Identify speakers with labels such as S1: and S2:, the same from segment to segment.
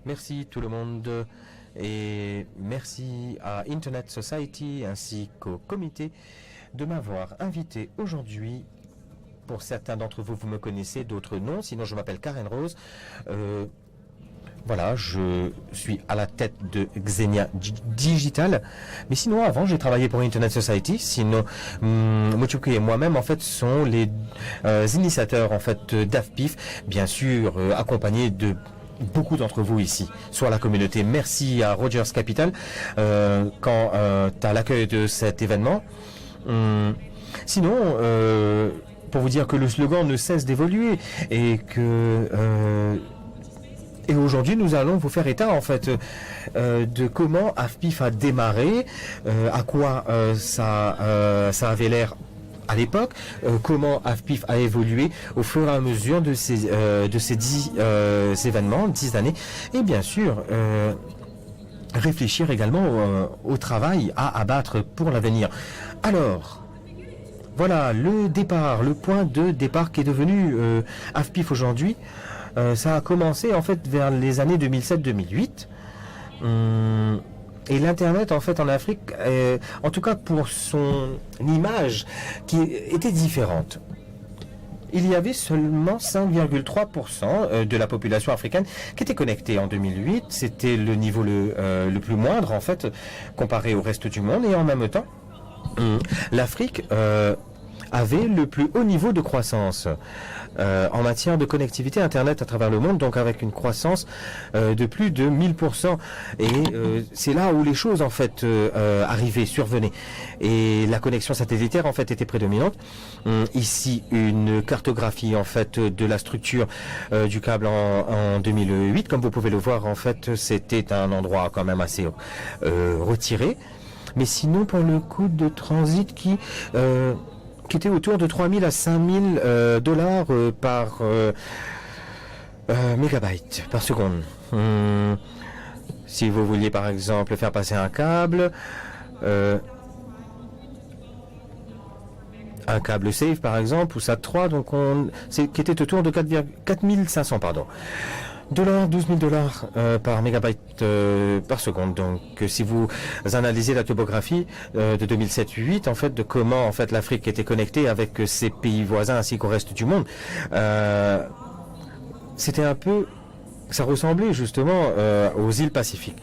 S1: Merci tout le monde et merci à Internet Society ainsi qu'au comité de m'avoir invité aujourd'hui. Pour certains d'entre vous, vous me connaissez, d'autres non. Sinon, je m'appelle Karen Rose. Voilà, je suis à la tête de Xenia Digital. Mais sinon, avant, j'ai travaillé pour Internet Society. Sinon, Mochuki et moi-même, en fait, sont les initiateurs, en fait, d'AFPIF. Bien sûr, accompagnés de beaucoup d'entre vous ici, soit la communauté. Merci à Rogers Capital quant à l'accueil de cet événement. Sinon, pour vous dire que le slogan ne cesse d'évoluer et que et aujourd'hui, nous allons vous faire état en fait de comment AFPIF a démarré, à quoi ça avait l'air à l'époque, comment AFPIF a évolué au fur et à mesure de ces 10 événements, 10 années, et bien sûr réfléchir également au travail à abattre pour l'avenir. Alors, voilà le départ, le point de départ qui est devenu AFPIF aujourd'hui. Ça a commencé en fait vers les années 2007-2008. Et l'Internet en fait en Afrique, en tout cas pour son image, qui était différente. Il y avait seulement 5,3% de la population africaine qui était connectée en 2008. C'était le niveau le plus moindre en fait comparé au reste du monde. Et en même temps, l'Afrique avait le plus haut niveau de croissance en matière de connectivité Internet à travers le monde, donc avec une croissance de plus de 1000%. Et c'est là où les choses en fait arrivaient, survenaient. Et la connexion satellitaire en fait était prédominante. Ici, une cartographie en fait de la structure du câble en 2008. Comme vous pouvez le voir, en fait, c'était un endroit quand même assez retiré. Mais sinon, pour le coût de transit qui était autour de 3 000 à 5 000 dollars par mégabyte par seconde. Si vous vouliez par exemple faire passer un câble Save par exemple ou SAT3, donc qui était autour de 4 500 dollars, 12 000 dollars par mégabyte par seconde. Donc si vous analysez la topographie de 2007-2008 en fait de comment en fait l'Afrique était connectée avec ses pays voisins ainsi qu'au reste du monde, c'était un peu, ça ressemblait justement aux îles Pacifiques.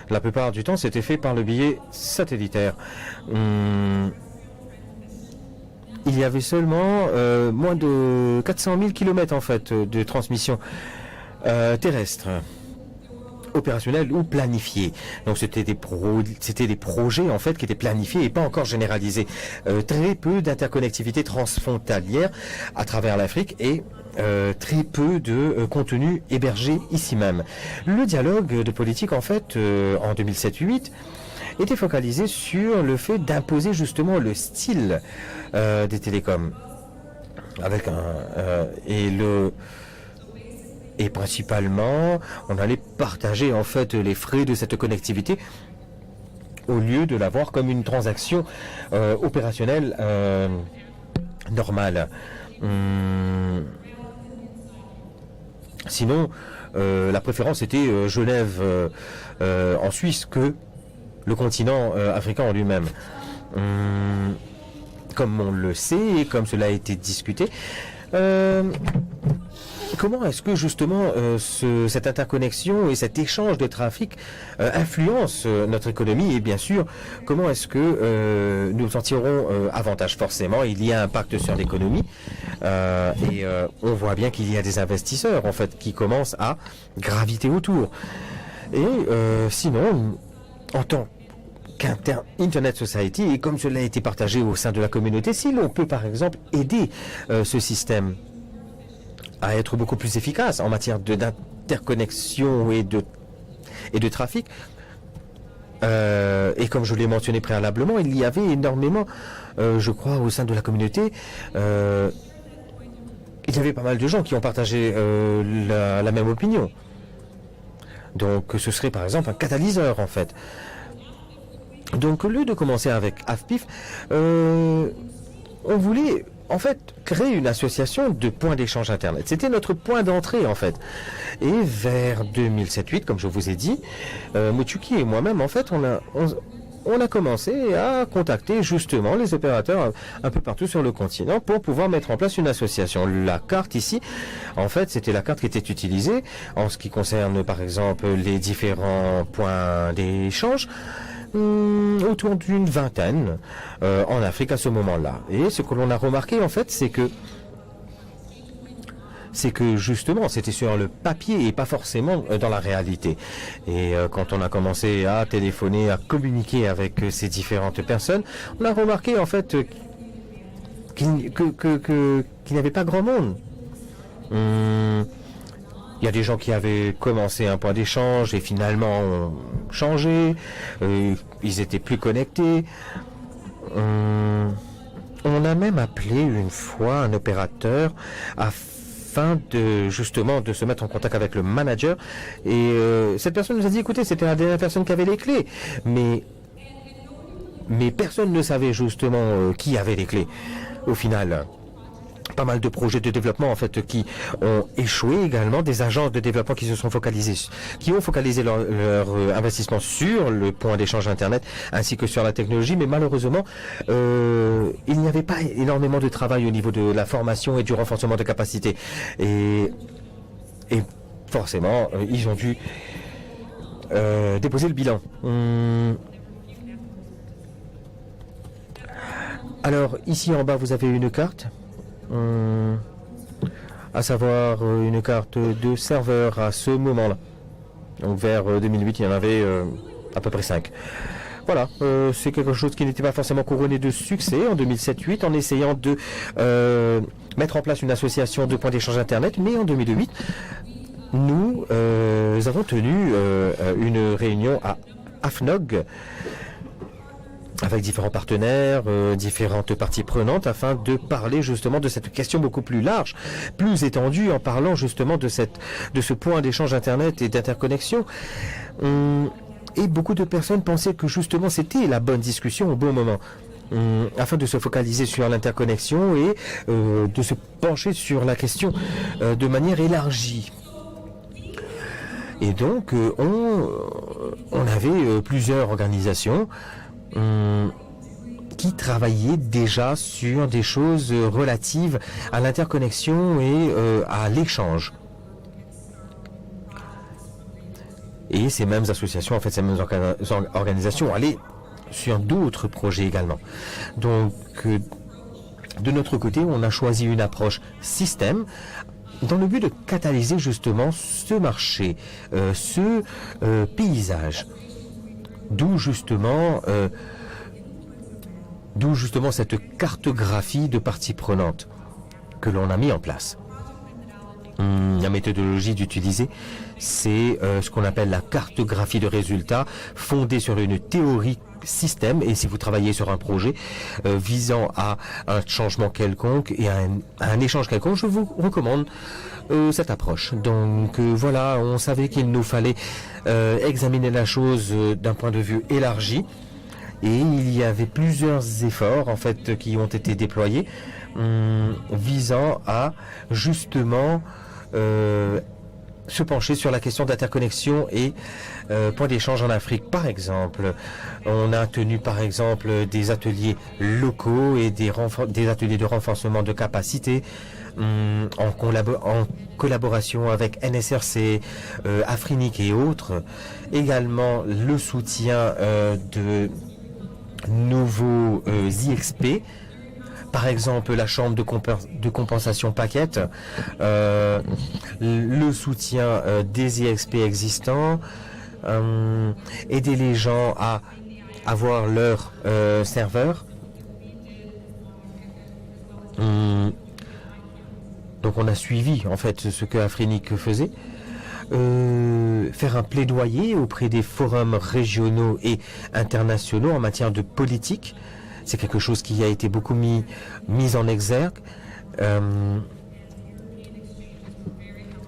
S1: La plupart du temps c'était fait par le biais satellitaire. Il y avait seulement moins de 400 000 km en fait de transmission terrestres, opérationnels ou planifiés. Donc c'était des projets en fait qui étaient planifiés et pas encore généralisés. Très peu d'interconnectivité transfrontalière à travers l'Afrique et très peu de contenu hébergé ici même. Le dialogue de politique en fait en 2007-2008 était focalisé sur le fait d'imposer justement le style des télécoms avec et principalement, on allait partager en fait les frais de cette connectivité au lieu de l'avoir comme une transaction opérationnelle normale. Sinon, la préférence était Genève en Suisse que le continent africain en lui-même. Comme on le sait et comme cela a été discuté, comment est-ce que justement cette interconnexion et cet échange de trafic influence notre économie et bien sûr comment est-ce que nous en tirons avantage? Forcément, il y a un impact sur l'économie et on voit bien qu'il y a des investisseurs en fait qui commencent à graviter autour. Et sinon, en tant qu'Internet Society et comme cela a été partagé au sein de la communauté, si l'on peut par exemple aider ce système à être beaucoup plus efficace en matière d'interconnexion et de trafic. Et comme je l'ai mentionné préalablement, il y avait énormément, je crois, au sein de la communauté, il y avait pas mal de gens qui ont partagé la même opinion. Donc ce serait par exemple un catalyseur en fait. Donc au lieu de commencer avec AFPIF, on voulait en fait, créé une association de points d'échange Internet. C'était notre point d'entrée, en fait. Et vers 2007-2008, comme je vous ai dit, Mochuki et moi-même, en fait, on a commencé à contacter justement les opérateurs un peu partout sur le continent pour pouvoir mettre en place une association. La carte ici, en fait, c'était la carte qui était utilisée en ce qui concerne, par exemple, les différents points d'échange. Autour d'une vingtaine en Afrique à ce moment-là. Et ce que l'on a remarqué, en fait, c'est que justement, c'était sur le papier et pas forcément dans la réalité. Et quand on a commencé à téléphoner, à communiquer avec ces différentes personnes, on a remarqué, en fait, qu'il n'y avait pas grand monde. Il y a des gens qui avaient commencé un point d'échange et finalement ont changé. Ils étaient plus connectés. On a même appelé une fois un opérateur afin de justement de se mettre en contact avec le manager. Et cette personne nous a dit, écoutez, c'était la dernière personne qui avait les clés. Mais personne ne savait justement qui avait les clés. Au final, pas mal de projets de développement en fait qui ont échoué également, des agences de développement qui ont focalisé leur investissement sur le point d'échange Internet ainsi que sur la technologie, mais malheureusement il n'y avait pas énormément de travail au niveau de la formation et du renforcement de capacités et forcément ils ont dû déposer le bilan. Alors ici en bas vous avez une carte. À savoir une carte de serveur à ce moment-là. Donc vers 2008, il y en avait à peu près 5. Voilà, c'est quelque chose qui n'était pas forcément couronné de succès en 2007-2008 en essayant de mettre en place une association de points d'échange Internet, mais en 2008, nous avons tenu une réunion à AFNOG avec différents partenaires, différentes parties prenantes, afin de parler justement de cette question beaucoup plus large, plus étendue, en parlant justement de ce point d'échange Internet et d'interconnexion. Et beaucoup de personnes pensaient que justement c'était la bonne discussion au bon moment, afin de se focaliser sur l'interconnexion et de se pencher sur la question de manière élargie. Et donc, on avait plusieurs organisations qui travaillaient déjà sur des choses relatives à l'interconnexion et à l'échange. Et ces mêmes associations, en fait, ces mêmes organisations allaient sur d'autres projets également. Donc, de notre côté, on a choisi une approche système dans le but de catalyser justement ce marché, ce paysage. D'où justement cette cartographie de parties prenantes que l'on a mis en place. La méthodologie d'utiliser, c'est ce qu'on appelle la cartographie de résultats fondée sur une théorie système. Et si vous travaillez sur un projet visant à un changement quelconque et à un échange quelconque, je vous recommande cette approche. Donc voilà, on savait qu'il nous fallait examiner la chose d'un point de vue élargi. Et il y avait plusieurs efforts en fait qui ont été déployés visant à justement se pencher sur la question d'interconnexion et points d'échange en Afrique. Par exemple, on a tenu par exemple des ateliers locaux et des ateliers de renforcement de capacité en collaboration avec NSRC, Afrinic et autres. Également le soutien de nouveaux IXP, par exemple la chambre de compensation paquet, le soutien des IXP existants, aider les gens à avoir leur serveur. Donc on a suivi en fait ce que Afrinic faisait. Faire un plaidoyer auprès des forums régionaux et internationaux en matière de politique. C'est quelque chose qui a été beaucoup mis en exergue.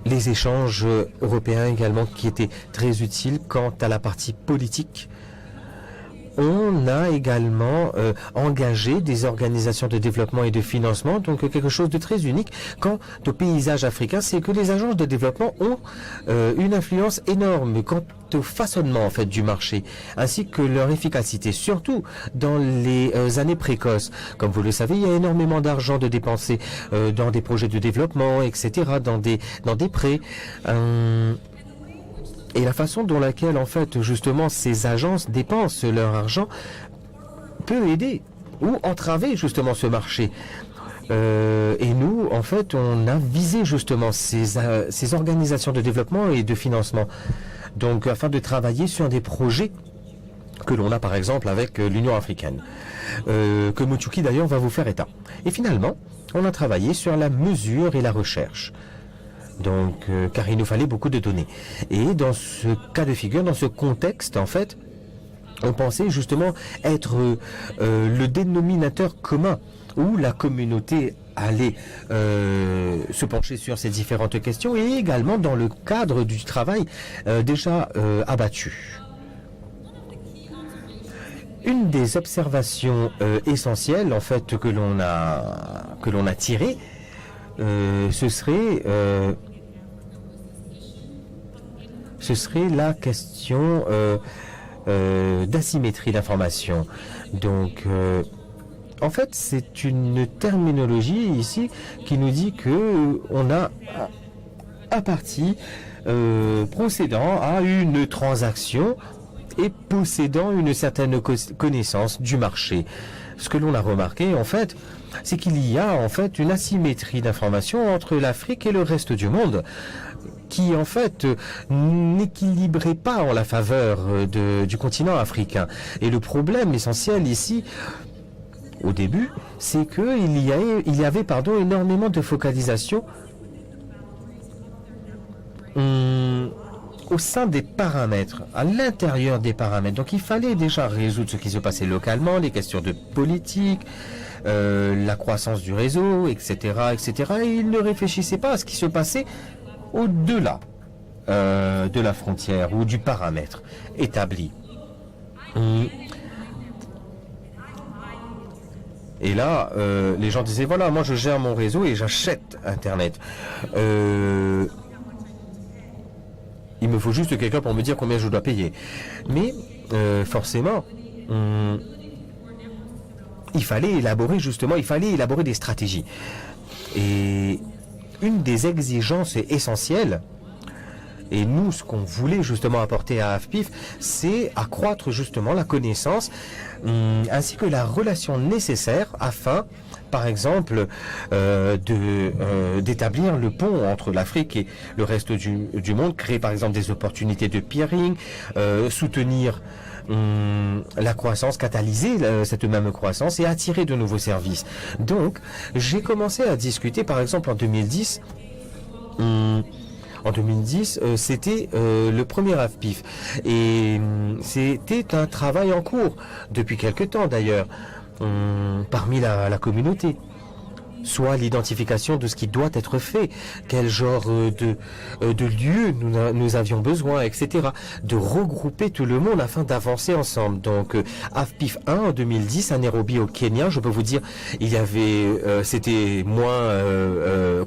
S1: Les échanges européens également qui étaient très utiles quant à la partie politique. on a également engagé des organisations de développement et de financement, donc quelque chose de très unique quant au paysage africain, c'est que les agences de développement ont une influence énorme quant au façonnement en fait du marché, ainsi que leur efficacité, surtout dans les années précoces. Comme vous le savez, il y a énormément d'argent de dépenser dans des projets de développement, etc., dans des prêts. Et la façon dont laquelle, en fait, justement, ces agences dépensent leur argent peut aider ou entraver, justement, ce marché. Et nous, en fait, on a visé, justement, ces organisations de développement et de financement. Donc, afin de travailler sur des projets que l'on a, par exemple, avec l'Union africaine. Que Muchuki, d'ailleurs, va vous faire état. Et finalement, on a travaillé sur la mesure et la recherche. Donc, car il nous fallait beaucoup de données. Et dans ce cas de figure, dans ce contexte, en fait, on pensait justement être le dénominateur commun où la communauté allait se pencher sur ces différentes questions et également dans le cadre du travail déjà abattu. Une des observations essentielles, en fait, que l'on a tirées, ce serait la question d'asymétrie d'information. Donc, en fait, c'est une terminologie ici qui nous dit que on a un parti procédant à une transaction et possédant une certaine connaissance du marché. Ce que l'on a remarqué, en fait, c'est qu'il y a en fait une asymétrie d'information entre l'Afrique et le reste du monde qui en fait n'équilibrait pas en la faveur du continent africain. Et le problème essentiel ici, au début, c'est qu'il y avait énormément de focalisation au sein des paramètres, à l'intérieur des paramètres. Donc il fallait déjà résoudre ce qui se passait localement, les questions de politique, la croissance du réseau, etc., etc. Et ils ne réfléchissaient pas à ce qui se passait au-delà de la frontière ou du paramètre établi. Et là, les gens disaient, voilà, moi je gère mon réseau et j'achète Internet. Il me faut juste quelqu'un pour me dire combien je dois payer. Mais forcément, il fallait élaborer des stratégies. Et une des exigences essentielles, et nous, ce qu'on voulait justement apporter à AFPIF, c'est accroître justement la connaissance ainsi que la relation nécessaire afin, par exemple, d'établir le pont entre l'Afrique et le reste du monde, créer par exemple des opportunités de peering, soutenir la croissance, catalyser cette même croissance et attirer de nouveaux services. Donc, j'ai commencé à discuter par exemple en 2010. En 2010, c'était le premier AFPIF. Et c'était un travail en cours, depuis quelque temps d'ailleurs, parmi la communauté. Soit l'identification de ce qui doit être fait, quel genre de lieu nous avions besoin, etc. De regrouper tout le monde afin d'avancer ensemble. Donc, AFPIF 1 en 2010 à Nairobi au Kenya, je peux vous dire, c'était moins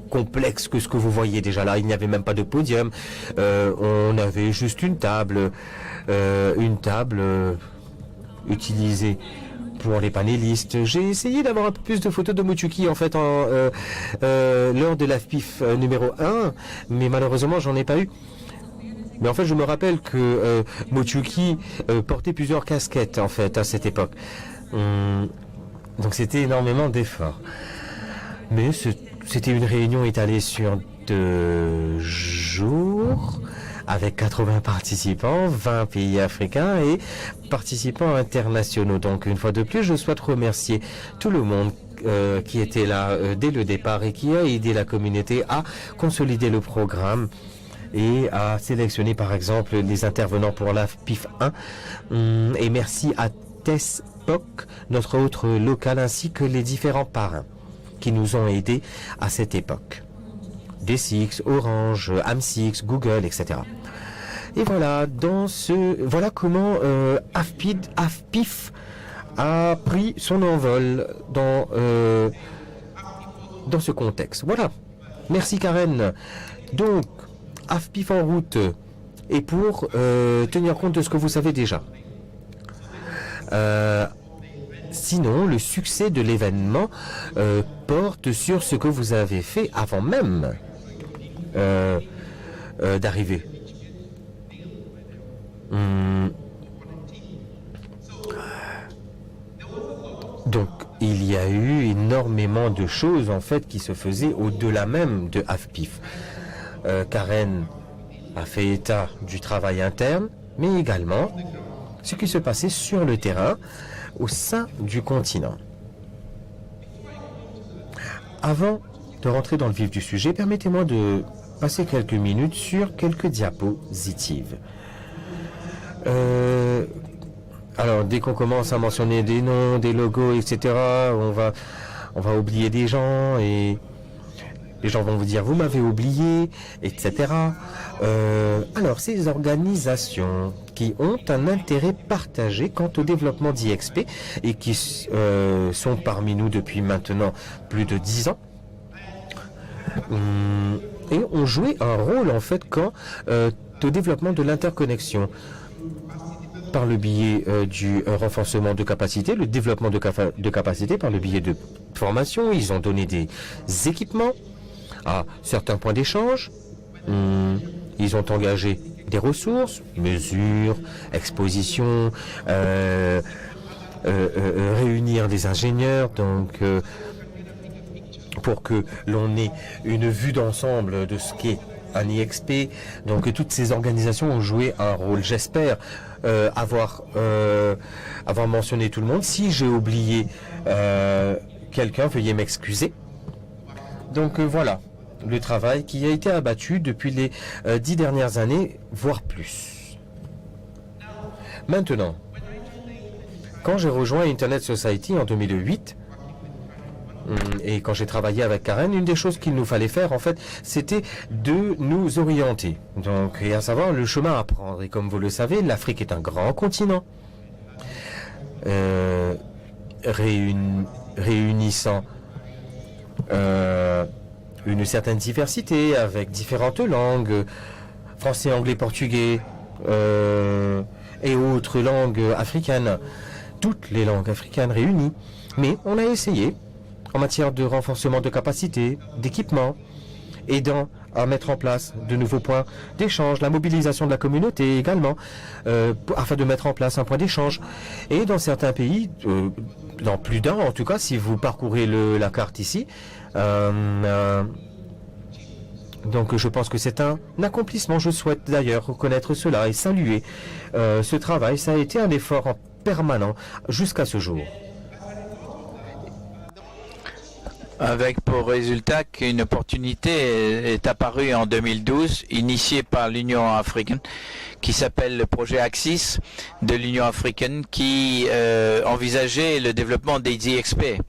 S1: complexe que ce que vous voyez déjà là. Il n'y avait même pas de podium. On avait juste une table utilisée pour les panélistes. J'ai essayé d'avoir un peu plus de photos de Muchuki en fait lors de l'AFPIF numéro 1, mais malheureusement j'en ai pas eu. Mais en fait je me rappelle que Muchuki portait plusieurs casquettes en fait à cette époque. Donc c'était énormément d'efforts. Mais c'était une réunion étalée sur 2 jours, avec 80 participants, 20 pays africains et participants internationaux. Donc une fois de plus, je souhaite remercier tout le monde qui était là dès le départ et qui a aidé la communauté à consolider le programme et à sélectionner par exemple les intervenants pour la PIF 1. Et merci à Tess Poc, notre autre local, ainsi que les différents parrains qui nous ont aidés à cette époque. D6, Orange, Am6, Google, etc. Et voilà, voilà comment AFPIF a pris son envol dans ce contexte. Voilà. Merci Karen. Donc, AFPIF en route. Et pour tenir compte de ce que vous savez déjà. Sinon, le succès de l'événement porte sur ce que vous avez fait avant même d'arriver. Donc, il y a eu énormément de choses en fait qui se faisaient au-delà même de AFPIF. Karen a fait état du travail interne, mais également ce qui se passait sur le terrain au sein du continent. Avant de rentrer dans le vif du sujet, permettez-moi de passer quelques minutes sur quelques diapositives. Alors, dès qu'on commence à mentionner des noms, des logos, etc., on va oublier des gens et les gens vont vous dire « vous m'avez oublié », etc. Alors, ces organisations qui ont un intérêt partagé quant au développement d'IXP et qui sont parmi nous depuis maintenant plus de 10 ans, et ont joué un rôle en fait quant au développement de l'interconnexion par le biais du renforcement de capacité, le développement de capacité par le biais de formation. Ils ont donné des équipements à certains points d'échange. Ils ont engagé des ressources, mesures, expositions, réunir des ingénieurs, donc pour que l'on ait une vue d'ensemble de ce qu'est un IXP. Donc toutes ces organisations ont joué un rôle. J'espère avoir mentionné tout le monde. Si j'ai oublié quelqu'un, veuillez m'excuser. Donc voilà, le travail qui a été abattu depuis les 10 dernières années, voire plus. Maintenant, quand j'ai rejoint Internet Society en 2008, et quand j'ai travaillé avec Karen, une des choses qu'il nous fallait faire, en fait, c'était de nous orienter. Donc, et à savoir le chemin à prendre. Et comme vous le savez, l'Afrique est un grand continent, réunissant une certaine diversité avec différentes langues, français, anglais, portugais, et autres langues africaines, toutes les langues africaines réunies. Mais on a essayé, en matière de renforcement de capacité, d'équipement, aidant à mettre en place de nouveaux points d'échange, la mobilisation de la communauté également, afin de mettre en place un point d'échange. Et dans certains pays, dans plus d'un en tout cas, si vous parcourez la carte ici, donc je pense que c'est un accomplissement. Je souhaite d'ailleurs reconnaître cela et saluer ce travail. Ça a été un effort permanent jusqu'à ce jour.
S2: Avec pour résultat qu'une opportunité est apparue en 2012, initiée par l'Union africaine, qui s'appelle le projet Axis de l'Union africaine, qui envisageait le développement des IXP.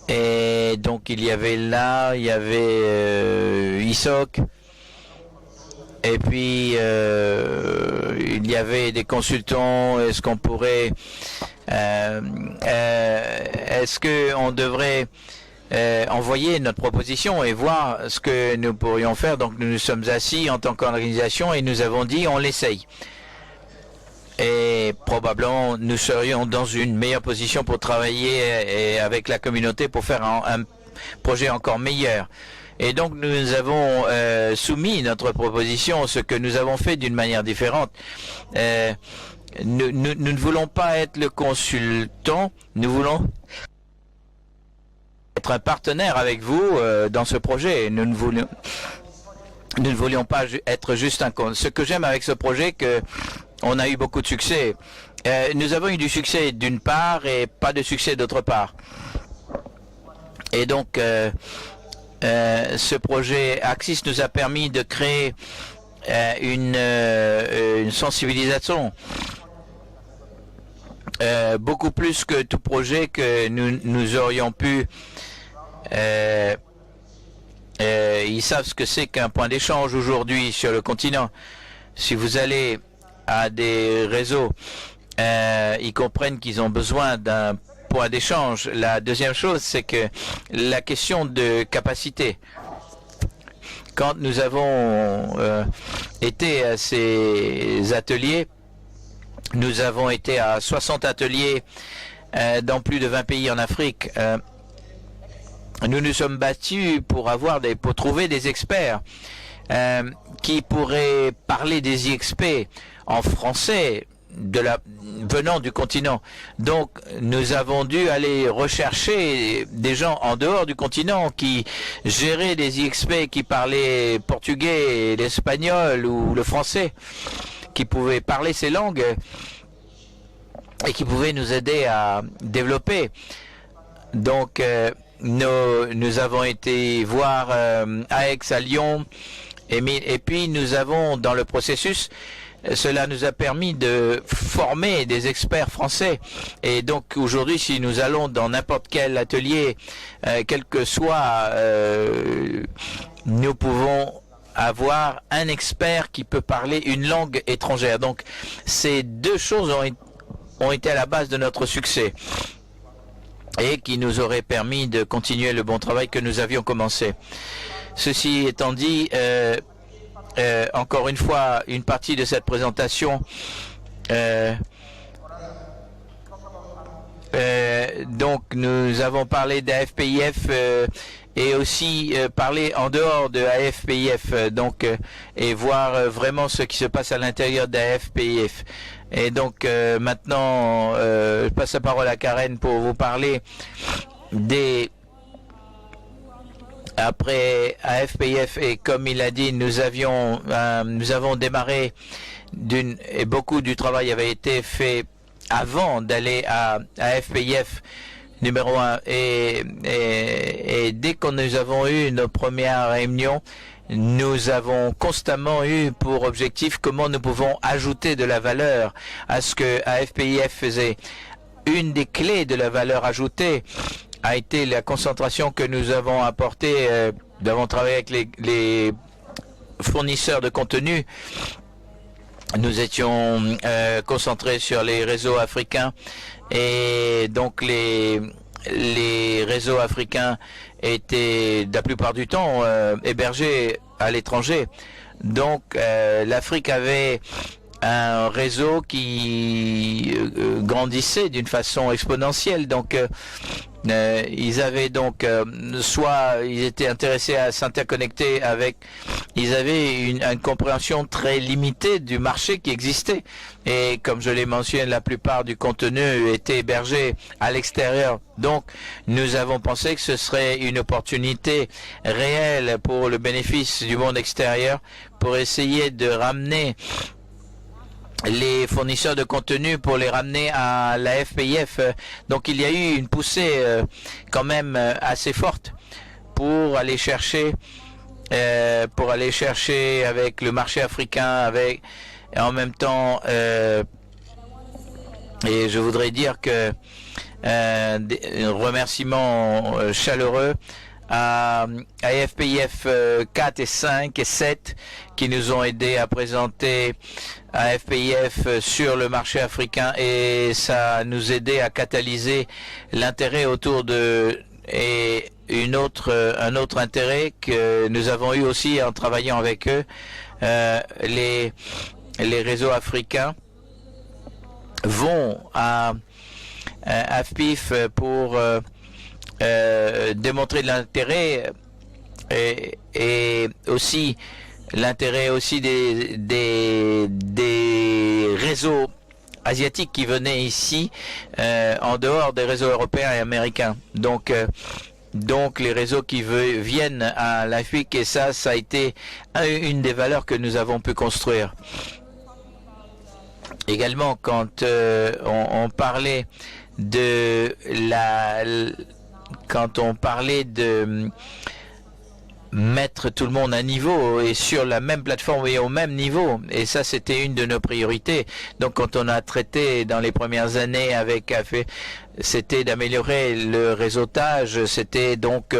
S2: Et donc il y avait ISOC, et puis il y avait des consultants. Est-ce qu'on pourrait est-ce qu'on devrait envoyer notre proposition et voir ce que nous pourrions faire? Donc nous nous sommes assis en tant qu'organisation et nous avons dit on l'essaye. Et probablement nous serions dans une meilleure position pour travailler avec la communauté pour faire un projet encore meilleur. Et donc nous avons soumis notre proposition, ce que nous avons fait d'une manière différente. Nous ne voulons pas être le consultant, nous voulons être un partenaire avec vous dans ce projet. Nous ne voulions pas être juste un compte. Ce que j'aime avec ce projet, que on a eu beaucoup de succès. Nous avons eu du succès d'une part et pas de succès d'autre part. Et donc ce projet Axis nous a permis de créer une sensibilisation beaucoup plus que tout projet que nous aurions pu ils savent ce que c'est qu'un point d'échange aujourd'hui sur le continent. Si vous allez à des réseaux, ils comprennent qu'ils ont besoin d'un point d'échange. La deuxième chose, c'est que la question de capacité. Quand nous avons été à ces ateliers, nous avons été à 60 ateliers dans plus de 20 pays en Afrique. Nous nous sommes battus pour trouver des experts qui pourraient parler des IXP en français venant du continent. Donc, nous avons dû aller rechercher des gens en dehors du continent qui géraient des IXP qui parlaient portugais, l'espagnol ou le français, qui pouvaient parler ces langues et qui pouvaient nous aider à développer. Donc, nous avons été voir à Aix, à Lyon, et puis nous avons, dans le processus, cela nous a permis de former des experts français. Et donc aujourd'hui, si nous allons dans n'importe quel atelier, quel que soit, nous pouvons avoir un expert qui peut parler une langue étrangère. Donc ces deux choses ont été à la base de notre succès et qui nous auraient permis de continuer le bon travail que nous avions commencé. Ceci étant dit, encore une fois, une partie de cette présentation, donc nous avons parlé d'AFPIF et aussi parler en dehors de AFPIF, donc et voir vraiment ce qui se passe à l'intérieur d'AFPIF. Et donc maintenant, je passe la parole à Karen pour vous parler après AFPIF, et comme il a dit, nous avons démarré et beaucoup du travail avait été fait avant d'aller à AFPIF numéro 1 et dès que nous avons eu nos premières réunions, nous avons constamment eu pour objectif comment nous pouvons ajouter de la valeur à ce que AFPIF faisait. Une des clés de la valeur ajoutée a été la concentration que nous avons apportée. Nous avons travaillé avec les fournisseurs de contenu. Nous étions concentrés sur les réseaux africains et donc les réseaux africains étaient la plupart du temps hébergés à l'étranger. Donc l'Afrique avait un réseau qui grandissait d'une façon exponentielle. Donc ils avaient donc soit ils étaient intéressés à s'interconnecter ils avaient une compréhension très limitée du marché qui existait, et comme je l'ai mentionné, la plupart du contenu était hébergé à l'extérieur. Donc nous avons pensé que ce serait une opportunité réelle pour le bénéfice du monde extérieur pour essayer de ramener les fournisseurs de contenu, pour les ramener à la FPIF. Donc il y a eu une poussée quand même assez forte pour aller chercher avec le marché africain, et en même temps et je voudrais dire que un remerciement chaleureux à FPIF 4 et 5 et 7 qui nous ont aidés à présenter AFPIF sur le marché africain, et ça nous aidait à catalyser l'intérêt autour et un autre intérêt que nous avons eu aussi en travaillant avec eux, les réseaux africains vont à AFPIF pour démontrer de l'intérêt et aussi l'intérêt aussi des réseaux asiatiques qui venaient ici en dehors des réseaux européens et américains. Donc les réseaux qui viennent à l'Afrique, et ça a été une des valeurs que nous avons pu construire. Également, quand on parlait de mettre tout le monde à niveau et sur la même plateforme et au même niveau, et ça c'était une de nos priorités. Donc quand on a traité dans les premières années avec c'était d'améliorer le réseautage, c'était donc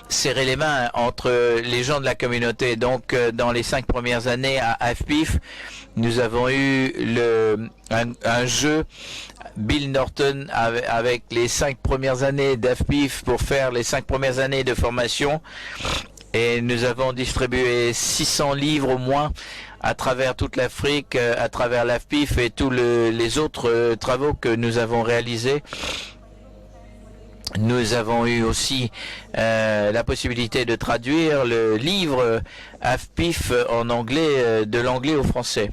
S2: serrer les mains entre les gens de la communauté. Donc dans les 5 premières années à AFPIF, nous avons eu un jeu Bill Norton avec les 5 premières années d'AFPIF pour faire les 5 premières années de formation. Et nous avons distribué 600 livres au moins à travers toute l'Afrique, à travers l'AFPIF et tous les autres travaux que nous avons réalisés. Nous avons eu aussi la possibilité de traduire le livre AFPIF en anglais, de l'anglais au français.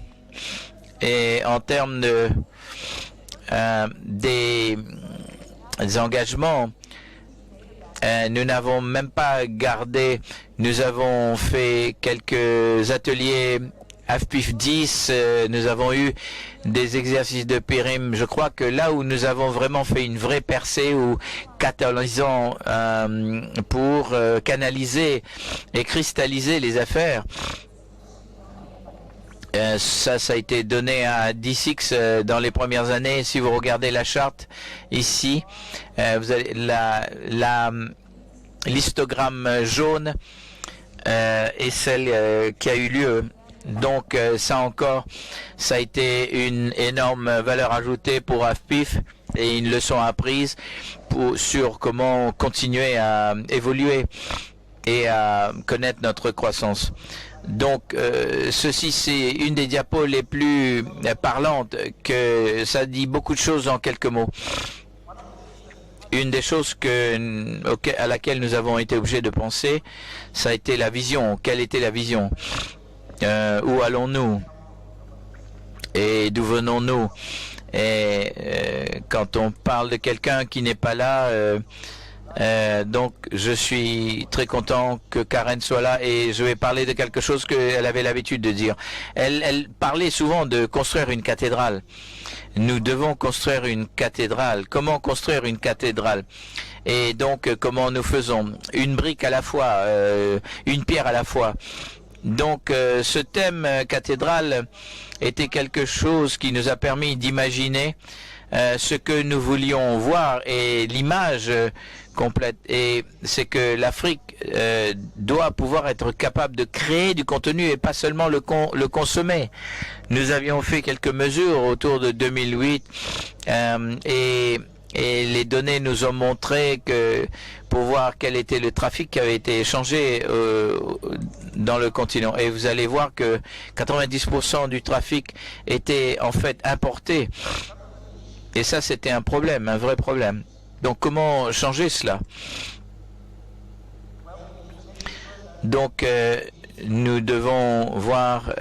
S2: Et en termes des engagements, nous n'avons même pas gardé, nous avons fait quelques ateliers AFPIF 10, nous avons eu des exercices de périm. Je crois que là où nous avons vraiment fait une vraie percée ou catalysant pour canaliser et cristalliser les affaires, ça a été donné à D6 dans les premières années. Si vous regardez la charte ici, vous avez l'histogramme jaune et celle qui a eu lieu. Donc ça encore, ça a été une énorme valeur ajoutée pour AFPIF et une leçon apprise sur comment continuer à évoluer et à connaître notre croissance. Donc ceci c'est une des diapos les plus parlantes, que ça dit beaucoup de choses en quelques mots. Une des choses à laquelle nous avons été obligés de penser, ça a été la vision. Quelle était la vision? Où allons-nous? Et d'où venons-nous? Et quand on parle de quelqu'un qui n'est pas là, donc je suis très content que Karen soit là et je vais parler de quelque chose qu'elle avait l'habitude de dire. Elle parlait souvent de construire une cathédrale. Nous devons construire une cathédrale. Comment construire une cathédrale? Et donc comment nous faisons? Une brique à la fois, une pierre à la fois. Donc ce thème cathédrale était quelque chose qui nous a permis d'imaginer ce que nous voulions voir et l'image complète. Et c'est que l'Afrique doit pouvoir être capable de créer du contenu et pas seulement le consommer. Nous avions fait quelques mesures autour de 2008 et les données nous ont montré que pour voir quel était le trafic qui avait été échangé dans le continent. Et vous allez voir que 90% du trafic était en fait importé. Et ça, c'était un problème, un vrai problème. Donc, comment changer cela? Donc, nous devons voir...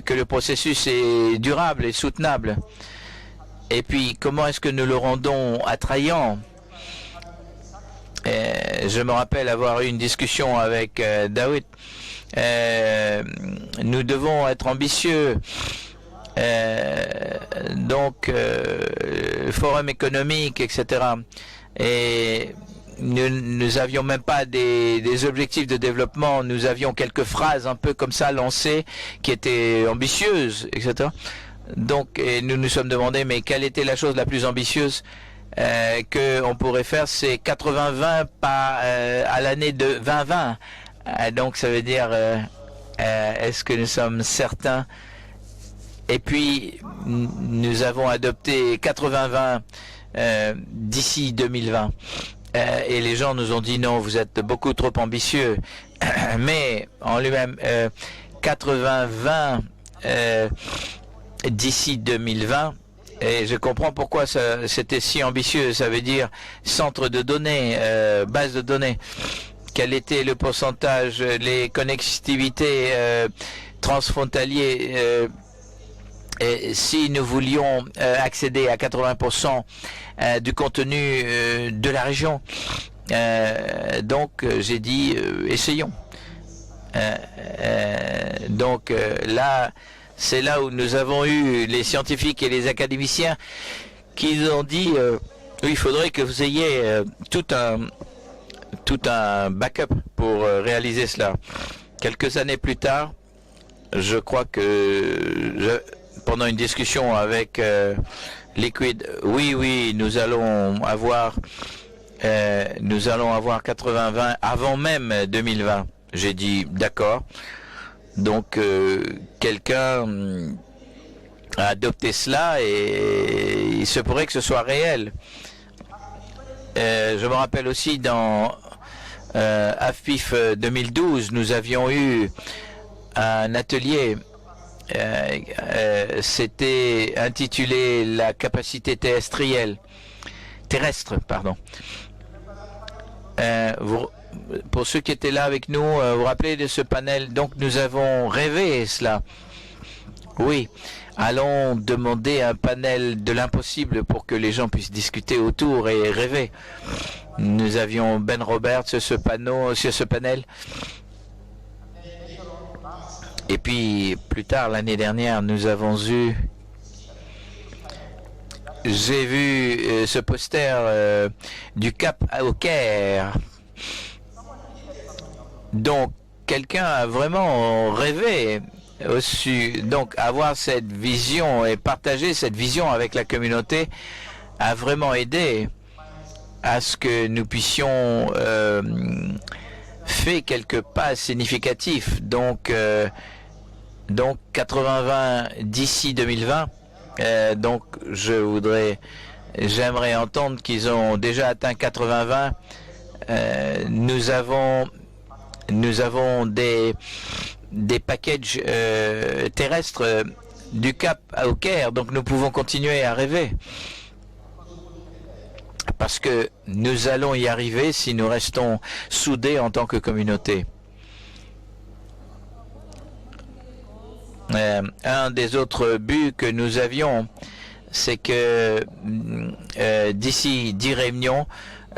S2: que le processus est durable et soutenable. Et puis, comment est-ce que nous le rendons attrayant? Je me rappelle avoir eu une discussion avec Daoud. Nous devons être ambitieux. Donc, forum économique, etc. Et nous avions même pas des objectifs de développement. Nous avions quelques phrases un peu comme ça lancées qui étaient ambitieuses, etc. Donc, et nous nous sommes demandé, mais quelle était la chose la plus ambitieuse qu'on pourrait faire? C'est 80-20 à l'année de 2020. Donc, ça veut dire, est-ce que nous sommes certains? Et puis, nous avons adopté 80-20 d'ici 2020. Et les gens nous ont dit non, vous êtes beaucoup trop ambitieux. Mais en lui-même, 80-20 d'ici 2020, et je comprends pourquoi c'était si ambitieux. Ça veut dire centre de données, base de données. Quel était le pourcentage, les connectivités transfrontaliers et si nous voulions accéder à 80% du contenu de la région. Donc j'ai dit essayons. Donc là, c'est là où nous avons eu les scientifiques et les académiciens qui nous ont dit il faudrait que vous ayez tout un backup pour réaliser cela. Quelques années plus tard, je crois que pendant une discussion avec Liquid, oui, nous allons avoir 80-20 avant même 2020. J'ai dit d'accord. Donc quelqu'un a adopté cela et il se pourrait que ce soit réel. Je me rappelle aussi dans AFPIF 2012, nous avions eu un atelier. C'était intitulé la capacité terrestre, pardon. Pour ceux qui étaient là avec nous, vous vous rappelez de ce panel? Donc nous avons rêvé cela. Oui, allons demander un panel de l'impossible pour que les gens puissent discuter autour et rêver. Nous avions Ben Roberts sur ce panel. Et puis, plus tard, l'année dernière, j'ai vu ce poster du Cap au Caire. Donc, quelqu'un a vraiment rêvé aussi. Donc, avoir cette vision et partager cette vision avec la communauté a vraiment aidé à ce que nous puissions faire quelques pas significatifs. Donc 80-20 d'ici 2020. Donc j'aimerais entendre qu'ils ont déjà atteint 80-20. Nous avons des packages terrestres du Cap au Caire, donc nous pouvons continuer à rêver. Parce que nous allons y arriver si nous restons soudés en tant que communauté. Un des autres buts que nous avions, c'est que d'ici 10 réunions,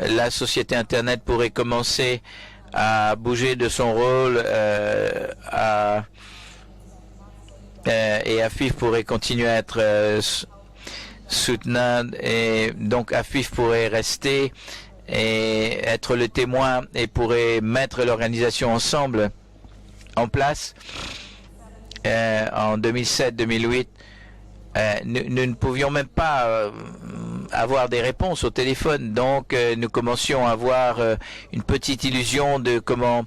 S2: la société Internet pourrait commencer à bouger de son rôle et AFIF pourrait continuer à être soutenant, et donc AFIF pourrait rester et être le témoin et pourrait mettre l'organisation ensemble en place. En 2007-2008, nous ne pouvions même pas avoir des réponses au téléphone, donc nous commencions à avoir une petite illusion de comment.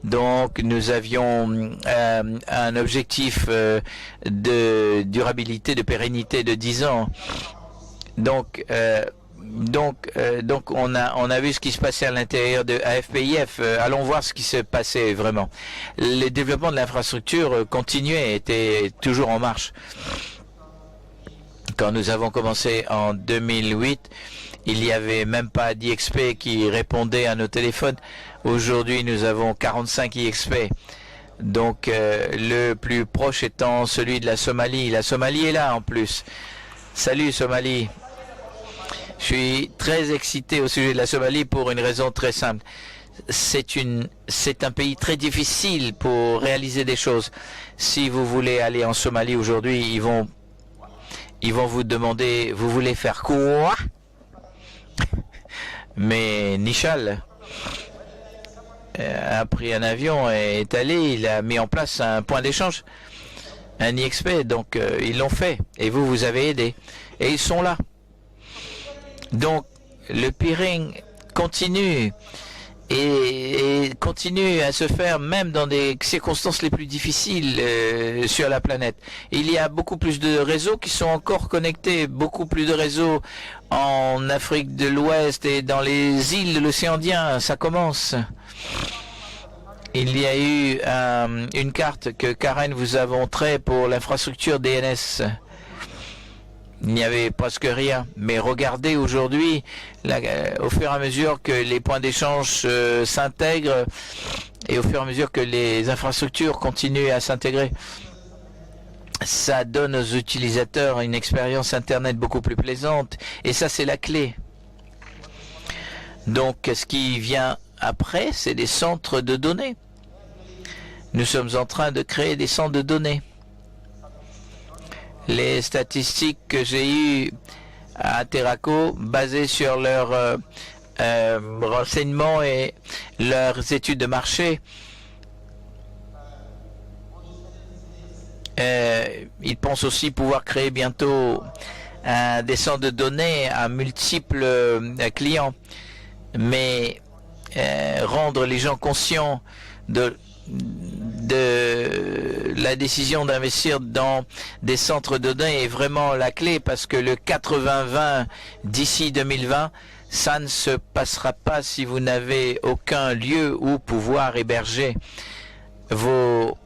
S2: Donc nous avions un objectif de durabilité, de pérennité de 10 ans. Donc on a vu ce qui se passait à l'intérieur de AFPIF. Allons voir ce qui se passait vraiment. Le développement de l'infrastructure continuait, était toujours en marche. Quand nous avons commencé en 2008, il n'y avait même pas d'IXP qui répondait à nos téléphones. Aujourd'hui, nous avons 45 IXP. Donc, le plus proche étant celui de la Somalie. La Somalie est là en plus. Salut Somalie. Je suis très excité au sujet de la Somalie pour une raison très simple. C'est un pays très difficile pour réaliser des choses. Si vous voulez aller en Somalie aujourd'hui, ils vont vous demander, vous voulez faire quoi? Mais Nishal a pris un avion et est allé, il a mis en place un point d'échange, un IXP, donc ils l'ont fait. Et vous avez aidé. Et ils sont là. Donc, le peering continue et continue à se faire même dans des circonstances les plus difficiles sur la planète. Il y a beaucoup plus de réseaux qui sont encore connectés, beaucoup plus de réseaux en Afrique de l'Ouest et dans les îles de l'océan Indien. Ça commence. Il y a eu une carte que Karen vous a montrée pour l'infrastructure DNS. Il n'y avait presque rien. Mais regardez aujourd'hui, au fur et à mesure que les points d'échange s'intègrent et au fur et à mesure que les infrastructures continuent à s'intégrer, ça donne aux utilisateurs une expérience Internet beaucoup plus plaisante. Et ça, c'est la clé. Donc, ce qui vient après, c'est des centres de données. Nous sommes en train de créer des centres de données. Les statistiques que j'ai eues à Terraco, basées sur leurs renseignements et leurs études de marché, Ils pensent aussi pouvoir créer bientôt des centres de données à multiples clients, mais rendre les gens conscients de la décision d'investir dans des centres de données est vraiment la clé, parce que le 80-20 d'ici 2020, ça ne se passera pas si vous n'avez aucun lieu où pouvoir héberger vos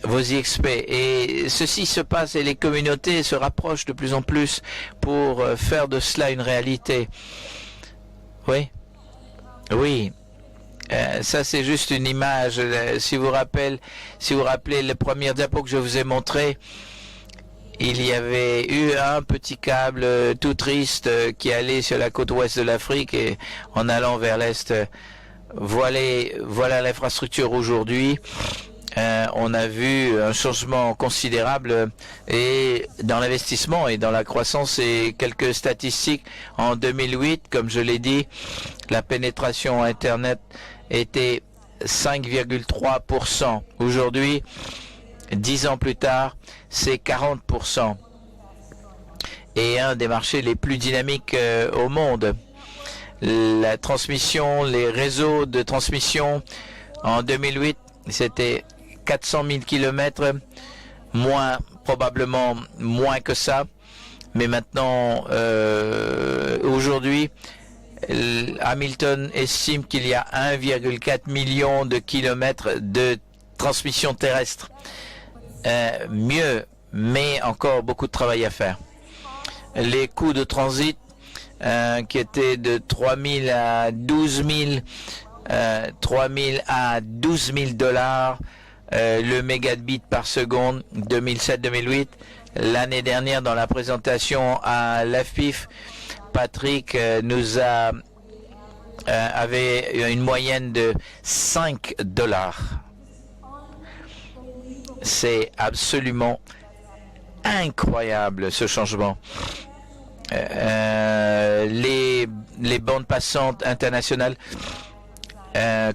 S2: IXP. Et ceci se passe et les communautés se rapprochent de plus en plus pour faire de cela une réalité. Oui. Oui. Ça, c'est juste une image. Si vous rappelez le premier diapo que je vous ai montré, il y avait eu un petit câble tout triste qui allait sur la côte ouest de l'Afrique, et en allant vers l'est, voilà l'infrastructure aujourd'hui. On a vu un changement considérable et dans l'investissement et dans la croissance. Et quelques statistiques: en 2008, comme je l'ai dit, la pénétration Internet était 5,3%. Aujourd'hui, 10 ans plus tard, c'est 40%. Et un des marchés les plus dynamiques au monde. La transmission, les réseaux de transmission, en 2008, c'était 400 000 kilomètres, probablement moins que ça. Mais maintenant, aujourd'hui, Hamilton estime qu'il y a 1,4 million de kilomètres de transmission terrestre. Mieux, mais encore beaucoup de travail à faire. Les coûts de transit qui étaient de 3 000 à 12 000 dollars le mégabit par seconde, 2007-2008. L'année dernière, dans la présentation à l'AFPIF, Patrick nous avait une moyenne de 5 dollars. C'est absolument incroyable, ce changement. Les bandes passantes internationales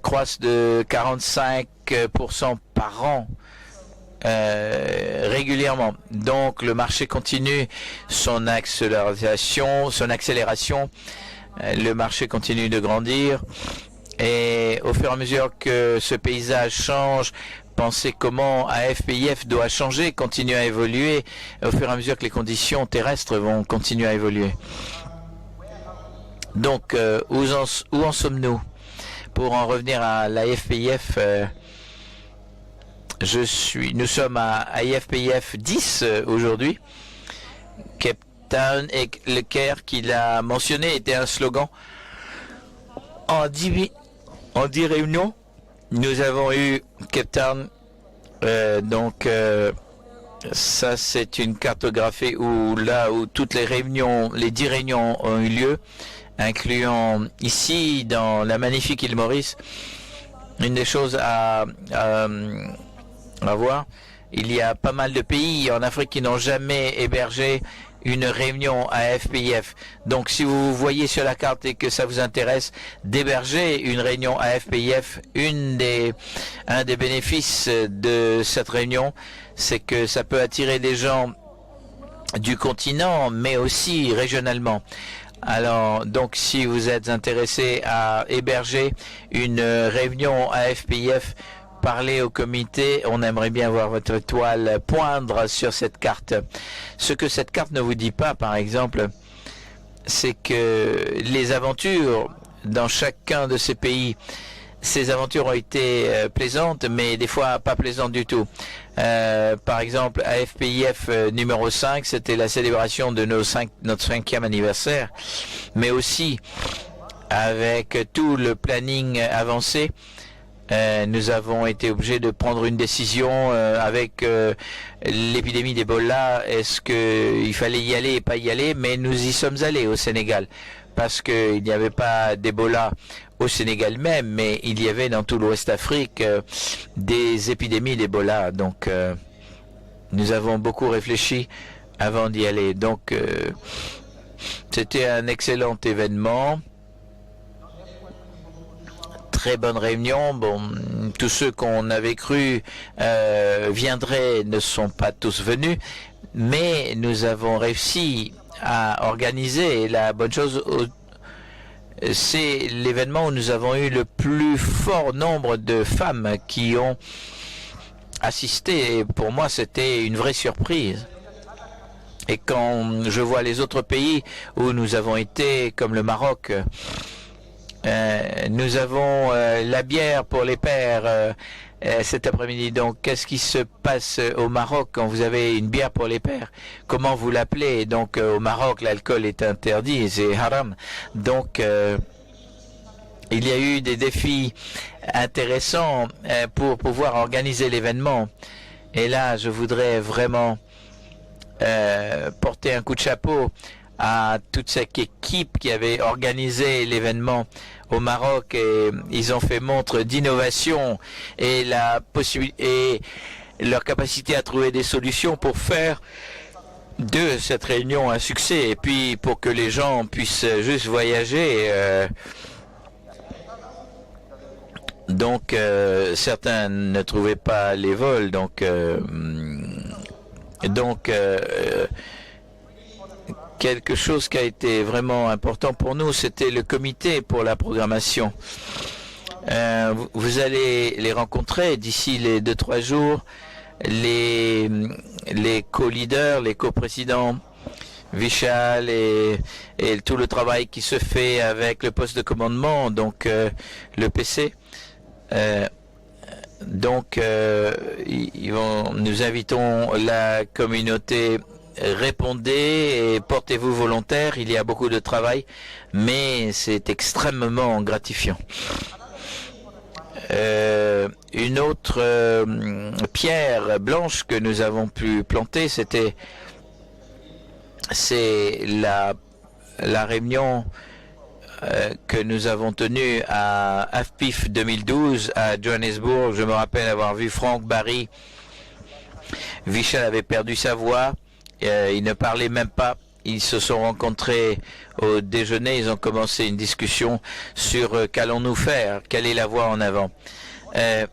S2: croissent de 45% par an régulièrement. Donc le marché continue son accélération. Le marché continue de grandir, et au fur et à mesure que ce paysage change, pensez comment AFPIF doit changer, continuer à évoluer, au fur et à mesure que les conditions terrestres vont continuer à évoluer. Donc, où en sommes-nous? Pour en revenir à l'AFPIF, nous sommes à AFPIF 10 aujourd'hui. Cape Town et le Caire, qu'il a mentionné, était un slogan. En 10 réunions, nous avons eu Cape Town. Ça, c'est une cartographie où toutes les 10 réunions ont eu lieu, incluant ici, dans la magnifique île Maurice. Une des choses à voir, il y a pas mal de pays en Afrique qui n'ont jamais hébergé une réunion à FPIF. Donc, si vous voyez sur la carte et que ça vous intéresse d'héberger une réunion à FPIF, un des bénéfices de cette réunion, c'est que ça peut attirer des gens du continent, mais aussi régionalement. Alors, donc, si vous êtes intéressé à héberger une réunion à FPIF, parlez au comité. On aimerait bien voir votre étoile poindre sur cette carte. Ce que cette carte ne vous dit pas, par exemple, c'est que les aventures dans chacun de ces pays, ces aventures ont été plaisantes, mais des fois pas plaisantes du tout. Par exemple, à FPIF numéro 5, c'était la célébration de notre 5e anniversaire, mais aussi avec tout le planning avancé, nous avons été obligés de prendre une décision avec l'épidémie d'Ebola. Est-ce qu'il fallait y aller et pas y aller? Mais nous y sommes allés au Sénégal, parce qu'il n'y avait pas d'Ebola au Sénégal même, mais il y avait dans tout l'Ouest Afrique des épidémies d'Ebola. Donc, nous avons beaucoup réfléchi avant d'y aller. Donc, c'était un excellent événement. très bonne réunion. Bon, tous ceux qu'on avait cru viendraient ne sont pas tous venus, mais nous avons réussi à organiser. La bonne chose, c'est l'événement où nous avons eu le plus fort nombre de femmes qui ont assisté. Et pour moi, c'était une vraie surprise. Et quand je vois les autres pays où nous avons été, comme le Maroc, nous avons la bière pour les pères cet après-midi. Donc, qu'est-ce qui se passe au Maroc quand vous avez une bière pour les pères? Comment vous l'appelez? Donc, au Maroc, l'alcool est interdit, c'est haram. Donc, il y a eu des défis intéressants pour pouvoir organiser l'événement. Et là, je voudrais vraiment porter un coup de chapeau à toute cette équipe qui avait organisé l'événement au Maroc, et ils ont fait montre d'innovation et leur capacité à trouver des solutions pour faire de cette réunion un succès, et puis pour que les gens puissent juste voyager. Donc certains ne trouvaient pas les vols, donc quelque chose qui a été vraiment important pour nous, c'était le comité pour la programmation. Vous allez les rencontrer d'ici les 2-3 jours, les co-leaders, les co-présidents, Vishal et tout le travail qui se fait avec le poste de commandement, donc le PC. Nous invitons la communauté. Répondez et portez-vous volontaire. Il y a beaucoup de travail, mais c'est extrêmement gratifiant. Une autre pierre blanche que nous avons pu planter, c'est la réunion que nous avons tenue à AFPIF 2012 à Johannesburg. Je me rappelle avoir vu Franck Barry. Vishal avait perdu sa voix. Ils ne parlaient même pas. Ils se sont rencontrés au déjeuner. Ils ont commencé une discussion sur qu'allons-nous faire, quelle est la voie en avant. C'est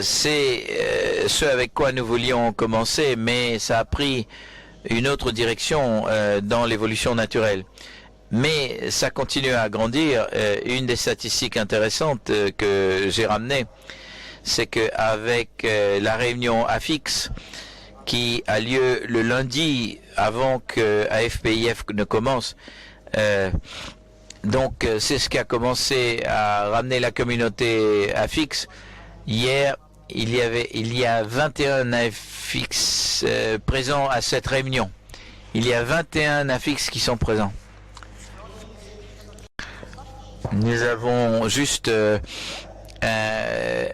S2: ce avec quoi nous voulions commencer, mais ça a pris une autre direction dans l'évolution naturelle. Mais ça continue à grandir. Une des statistiques intéressantes que j'ai ramenées, c'est qu'avec la réunion AFIX, qui a lieu le lundi avant que AFPIF ne commence. Donc c'est ce qui a commencé à ramener la communauté AFIX. Hier, il y a 21 AFIX présents à cette réunion. Il y a 21 AFIX qui sont présents. Nous avons juste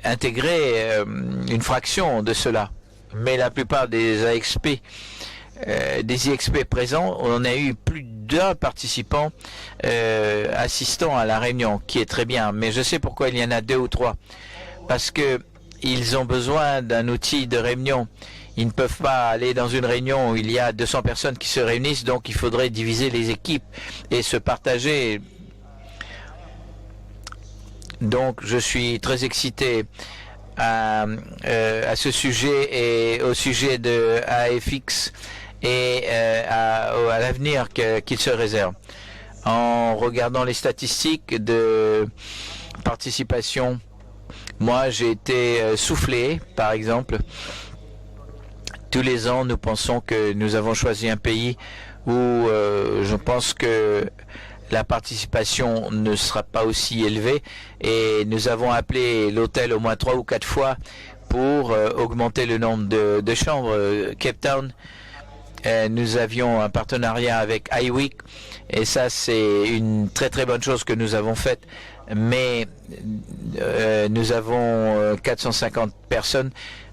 S2: intégré une fraction de cela. Mais la plupart des AXP, des IXP présents, on a eu plus d'un participant assistant à la réunion, qui est très bien. Mais je sais pourquoi il y en a 2 ou 3. Parce que ils ont besoin d'un outil de réunion. Ils ne peuvent pas aller dans une réunion où il y a 200 personnes qui se réunissent, donc il faudrait diviser les équipes et se partager. Donc je suis très excité à ce sujet et au sujet de AFX et à l'avenir qu'il se réserve. En regardant les statistiques de participation, moi j'ai été soufflé, par exemple. Tous les ans, nous pensons que nous avons choisi un pays où je pense que la participation ne sera pas aussi élevée, et nous avons appelé l'hôtel au moins 3 ou 4 fois pour augmenter le nombre de chambres. Cape Town, nous avions un partenariat avec iWeek, et ça c'est une très très bonne chose que nous avons faite, mais nous avons 450 personnes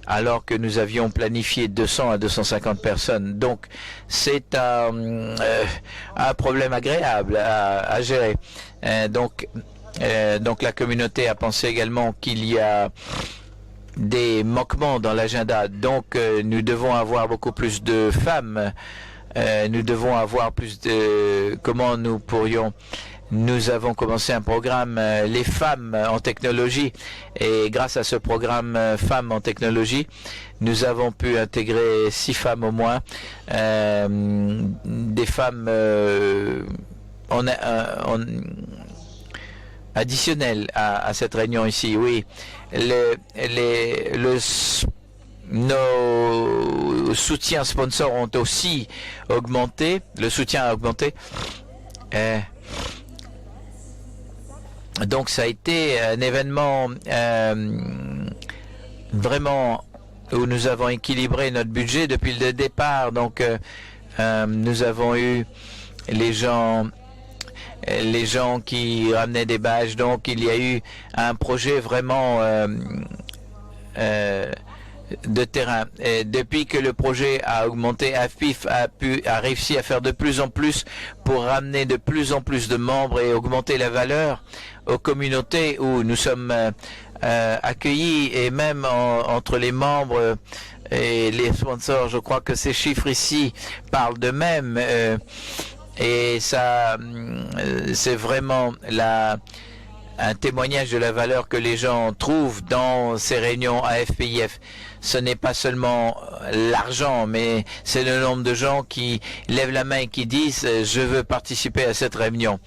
S2: alors que nous avions planifié 200 à 250 personnes. Donc, c'est un problème agréable à gérer. Donc, la communauté a pensé également qu'il y a des manquements dans l'agenda. Donc, nous devons avoir beaucoup plus de femmes. Nous devons avoir plus de... Comment nous pourrions nous avons commencé un programme Les femmes en technologie, et grâce à ce programme Femmes en technologie, nous avons pu intégrer 6 femmes au moins, des femmes additionnelles à cette réunion ici. Oui, nos soutiens sponsors ont aussi augmenté, le soutien a augmenté. Donc ça a été un événement vraiment où nous avons équilibré notre budget depuis le départ. Donc nous avons eu les gens qui ramenaient des badges. Donc il y a eu un projet vraiment de terrain. Et depuis que le projet a augmenté, AFPIF a réussi à faire de plus en plus pour ramener de plus en plus de membres et augmenter la valeur aux communautés où nous sommes accueillis, et même entre les membres et les sponsors. Je crois que ces chiffres ici parlent d'eux-mêmes, et ça, c'est vraiment un témoignage de la valeur que les gens trouvent dans ces réunions AFPIF. Ce n'est pas seulement l'argent, mais c'est le nombre de gens qui lèvent la main et qui disent « je veux participer à cette réunion ».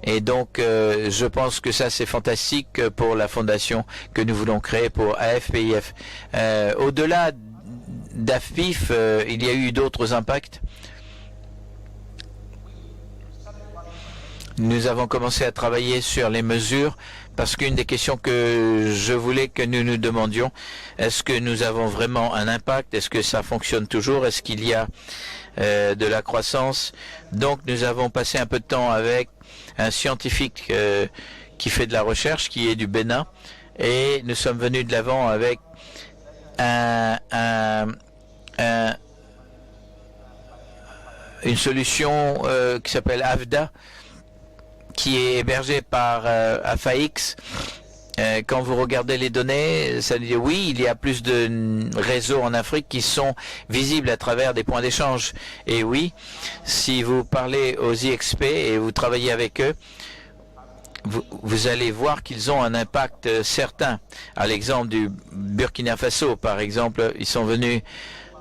S2: Et donc, je pense que ça, c'est fantastique pour la fondation que nous voulons créer pour AFPIF. Au-delà d'AFPIF, il y a eu d'autres impacts. Nous avons commencé à travailler sur les mesures parce qu'une des questions que je voulais que nous nous demandions, est-ce que nous avons vraiment un impact? Est-ce que ça fonctionne toujours? Est-ce qu'il y a de la croissance? Donc nous avons passé un peu de temps avec un scientifique qui fait de la recherche, qui est du Bénin, et nous sommes venus de l'avant avec une solution qui s'appelle AFDA, qui est hébergé par AFAX. Quand vous regardez les données, ça dit oui, il y a plus de réseaux en Afrique qui sont visibles à travers des points d'échange. Et oui, si vous parlez aux IXP et vous travaillez avec eux, vous allez voir qu'ils ont un impact certain. À l'exemple du Burkina Faso, par exemple, ils sont venus,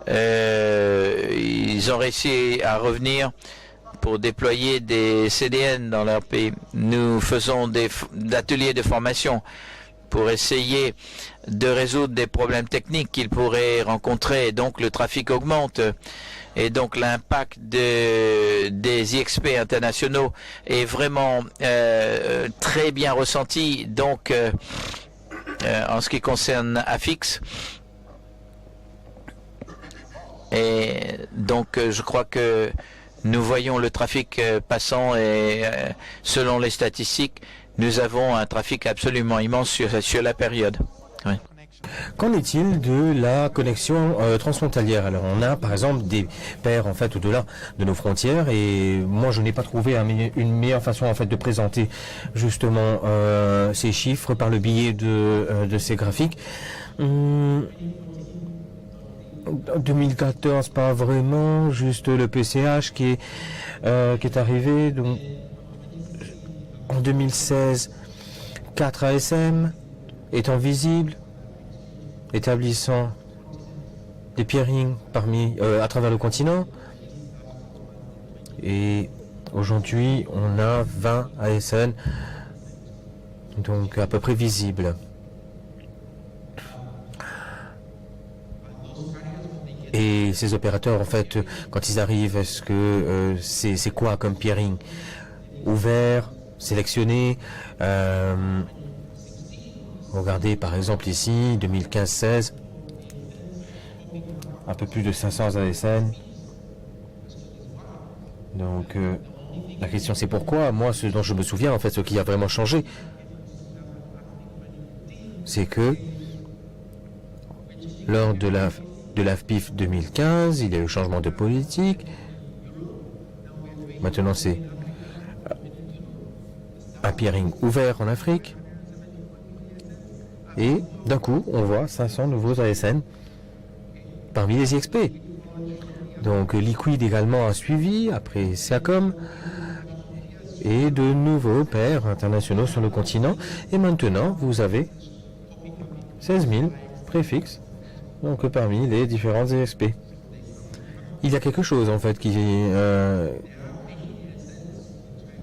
S2: ils ont réussi à revenir pour déployer des CDN dans leur pays. Nous faisons des ateliers de formation pour essayer de résoudre des problèmes techniques qu'ils pourraient rencontrer. Donc le trafic augmente. Et donc l'impact des IXP internationaux est vraiment très bien ressenti. Donc en ce qui concerne AFIX, et donc je crois que nous voyons le trafic passant, et selon les statistiques, nous avons un trafic absolument immense sur la période. Oui.
S1: Qu'en est-il de la connexion transfrontalière? Alors on a par exemple des paires en fait au-delà de nos frontières, et moi je n'ai pas trouvé une meilleure façon en fait de présenter justement ces chiffres par le biais de ces graphiques. 2014, pas vraiment, juste le PCH qui est arrivé. Donc, en 2016, 4 ASM étant visibles, établissant des peerings à travers le continent. Et aujourd'hui, on a 20 ASN, donc à peu près visibles. Et ces opérateurs, en fait, quand ils arrivent, est-ce que c'est quoi comme peering? Ouvert, sélectionné. Regardez par exemple ici, 2015-16, un peu plus de 500 ASN. Donc la question c'est pourquoi? Moi, ce dont je me souviens, en fait, ce qui a vraiment changé, c'est que lors de l'AFPIF 2015, il y a eu le changement de politique. Maintenant, c'est un peering ouvert en Afrique. Et d'un coup, on voit 500 nouveaux ASN parmi les IXP. Donc Liquid également a suivi, après SEACOM. et de nouveaux pairs internationaux sur le continent. Et maintenant, vous avez 16 000 préfixes donc, parmi les différents ESP. Il y a quelque chose en fait qui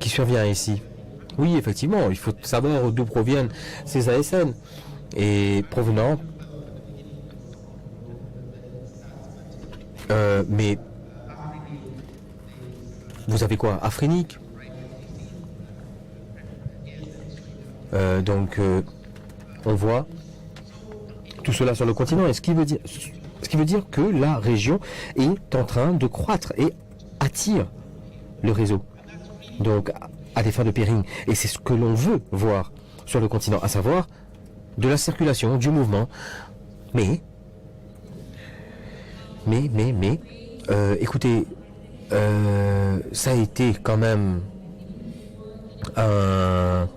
S1: survient ici. Oui, effectivement, il faut savoir d'où proviennent ces ASN et provenant. Mais vous avez quoi? Afrinique. On voit tout cela sur le continent. Et ce qui veut dire que la région est en train de croître et attire le réseau. Donc, à des fins de pairing. Et c'est ce que l'on veut voir sur le continent, à savoir de la circulation, du mouvement. Mais, écoutez, ça a été quand même un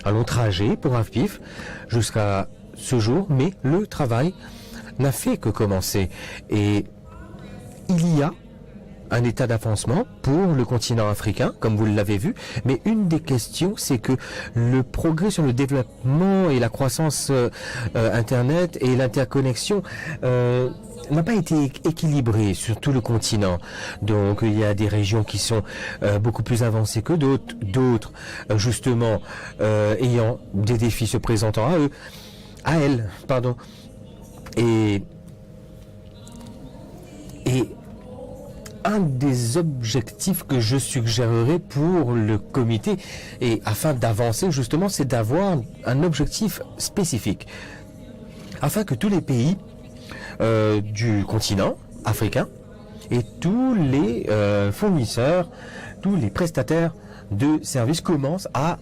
S1: long trajet pour AFPIF jusqu'à ce jour, mais le travail n'a fait que commencer. Et il y a un état d'avancement pour le continent africain, comme vous l'avez vu, mais une des questions, c'est que le progrès sur le développement et la croissance Internet et l'interconnexion n'a pas été équilibré sur tout le continent. Donc il y a des régions qui sont beaucoup plus avancées que d'autres justement ayant des défis se présentant à elles. Et un des objectifs que je suggérerais pour le comité, et afin d'avancer justement, c'est d'avoir un objectif spécifique, afin que tous les pays du continent africain et tous les fournisseurs, tous les prestataires de services commencent à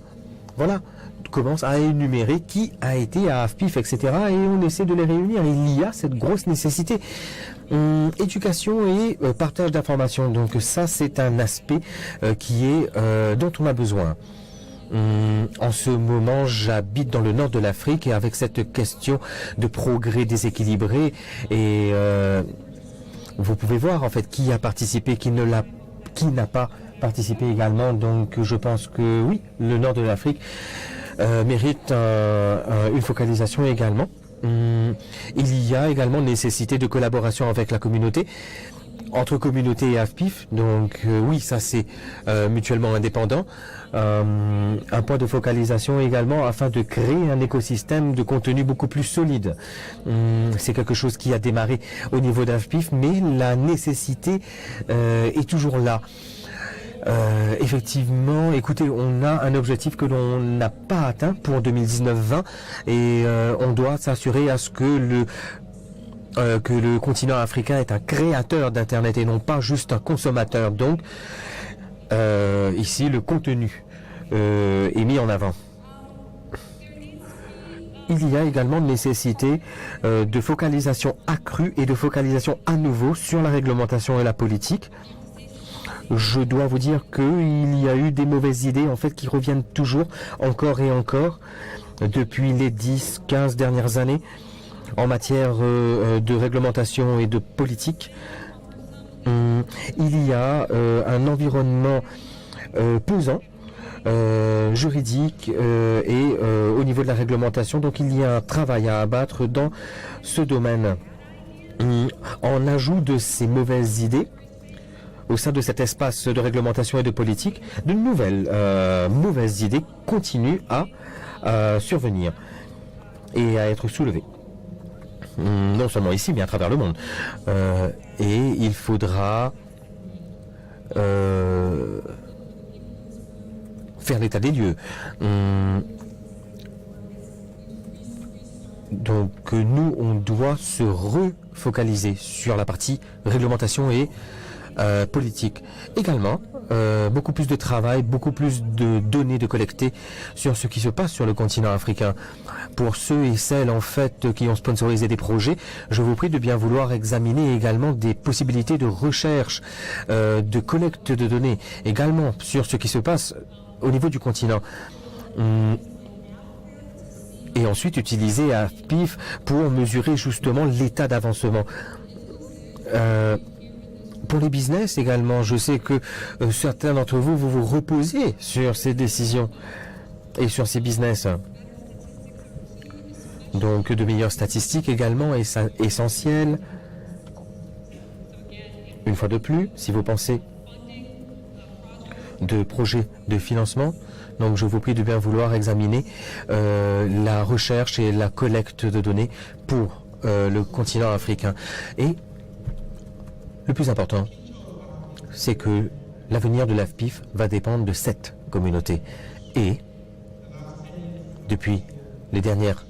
S1: énumérer qui a été à AFPIF, etc. Et on essaie de les réunir. Il y a cette grosse nécessité. Éducation et partage d'informations. Donc ça, c'est un aspect dont on a besoin. En ce moment, j'habite dans le nord de l'Afrique et avec cette question de progrès déséquilibré et vous pouvez voir en fait qui a participé, qui n'a pas participé également. Donc je pense que oui, le nord de l'Afrique mérite une focalisation également. Il y a également nécessité de collaboration avec la communauté, entre communauté et AFPIF. Donc oui, ça c'est mutuellement indépendant. Un point de focalisation également afin de créer un écosystème de contenu beaucoup plus solide. C'est quelque chose qui a démarré au niveau d'AFPIF, mais la nécessité est toujours là. Effectivement, écoutez, on a un objectif que l'on n'a pas atteint pour 2019-20 et on doit s'assurer à ce que le continent africain est un créateur d'Internet et non pas juste un consommateur. Donc, ici, le contenu est mis en avant. Il y a également nécessité de focalisation accrue et de focalisation à nouveau sur la réglementation et la politique. Je dois vous dire qu'il y a eu des mauvaises idées en fait qui reviennent toujours, encore et encore, depuis les 10-15 dernières années en matière de réglementation et de politique. Il y a un environnement pesant, juridique et au niveau de la réglementation. Donc il y a un travail à abattre dans ce domaine. En ajout de ces mauvaises idées, au sein de cet espace de réglementation et de politique, de nouvelles mauvaises idées continuent à survenir et à être soulevées. Non seulement ici, mais à travers le monde. Et il faudra faire l'état des lieux. Donc nous, on doit se refocaliser sur la partie réglementation et politique. Également, beaucoup plus de travail, beaucoup plus de données de collecter sur ce qui se passe sur le continent africain. Pour ceux et celles en fait qui ont sponsorisé des projets, je vous prie de bien vouloir examiner également des possibilités de recherche, de collecte de données, également sur ce qui se passe au niveau du continent. Et ensuite utiliser AFPIF pour mesurer justement l'état d'avancement. pour les business également, je sais que certains d'entre vous, vous reposez sur ces décisions et sur ces business. Donc de meilleures statistiques également essentielles. Une fois de plus, si vous pensez de projets de financement, donc je vous prie de bien vouloir examiner la recherche et la collecte de données pour le continent africain. Et le plus important, c'est que l'avenir de l'AFPIF va dépendre de cette communauté. Et depuis les dernières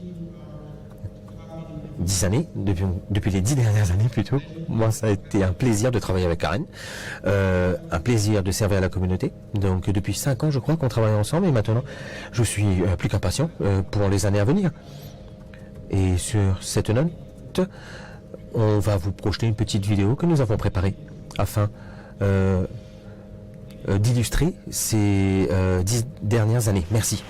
S1: 10 années, depuis les 10 dernières années plutôt, moi ça a été un plaisir de travailler avec Karen, un plaisir de servir à la communauté. Donc depuis 5 ans je crois qu'on travaille ensemble et maintenant je suis plus qu'impatient pour les années à venir. Et sur cette note, on va vous projeter une petite vidéo que nous avons préparée afin d'illustrer ces 10 dernières années. Merci.